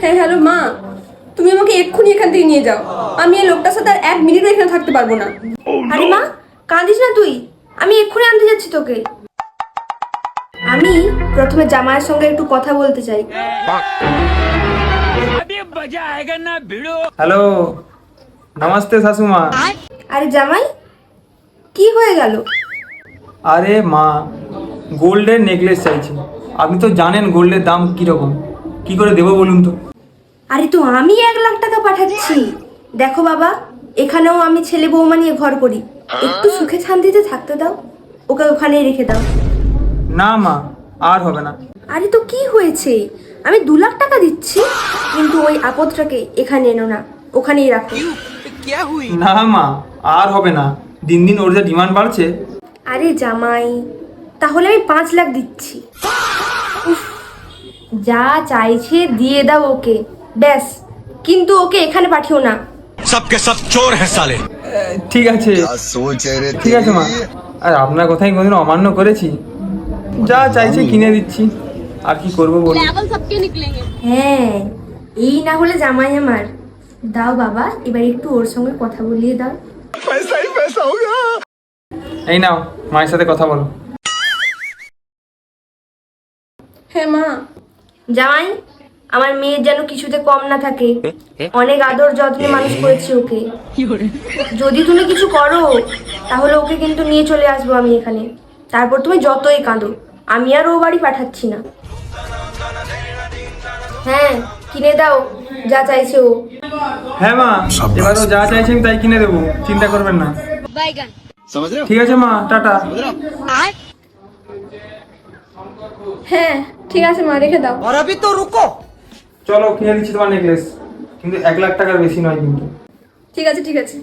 হ্যাঁ হ্যালো মা, তুমি আমাকে এক্ষুনি এখান থেকে নিয়ে যাও। আমি এই লোকটার সাথে আর 1 মিনিটও এখানে থাকতে পারবো না। আরে মা, কাঁদিস না তুই, আমি এক্ষুনি আনতে যাচ্ছি তোকে। আমি প্রথমে জামাইয়ের সঙ্গে একটু কথা বলতে চাই। হ্যালো, নমস্তে শাশুমা। আরে জামাই, কি হয়ে গেল? আরে মা, গোল্ডের নেকলেস চাইছি। আপনি তো জানেন গোল্ডের দাম কীরকম, কি করে দেবো বলুন তো? আরে তো আমি 1 লাখ টাকা পাঠাচ্ছি। দেখো বাবা, এখানেও আমি ছেলে বৌমা নিয়ে ঘর করি, একটু সুখে শান্তিতে থাকতে দাও, ওকে ওখানেই রেখে দাও। না মা, আর হবে না। আরে তো কি হয়েছে, আমি 2 লাখ টাকা দিচ্ছি, কিন্তু ওই আপদটাকে এখানে এনো না, ওখানেই রাখো। না মা, আর হবে না। দিন দিন ওর যে ডিমান্ড বাড়ছে। আরে জামাই, তাহলে আমি 5 লাখ দিচ্ছি। উফ, যা চাইছে দিয়ে দাও ওকে, ব্যাস। কিন্তু ওকে এখানে পাঠিও না। सबके सब चोर है साले। ঠিক আছে, ঠিক আছে মা। আর আপনার কথাই কোনোদিন অমান্য করেছি? যা চাইছে কিনে দিচ্ছি, আর কি করবো বলুন? হ্যাঁ, এই না হলে জামাই আমার। দাও বাবা, এবার একটু ওর সঙ্গে কথা বলিয়ে দাও। এই নাও, মায়ের সাথে কথা বলো। হ্যাঁ মা। জামাই, আমার মেয়ের যেন কিছুতে কম না থাকে, অনেক আদর যত্নে মানুষ করেছি ওকে। যদি তুমি কিছু করো তাহলে ওকে কিন্তু নিয়ে চলে আসবো আমি এখানে, তারপর তুমি যতই কাঁদো আমি আর ও বাড়ি পাঠাচ্ছি না। হ্যাঁ, কিনে দাও যা চাইছে ও। হ্যাঁ মা, এবারও যা চাইছেন তাই কিনে দেবো, চিন্তা করবেন না। ঠিক আছে মা, টাটা। হ্যাঁ ঠিক আছে মা, রেখে দাও। চলো কিনে দিচ্ছি তোমার নেকলেস, কিন্তু 1 লাখ টাকার বেশি নয় কিন্তু। ঠিক আছে ঠিক আছে।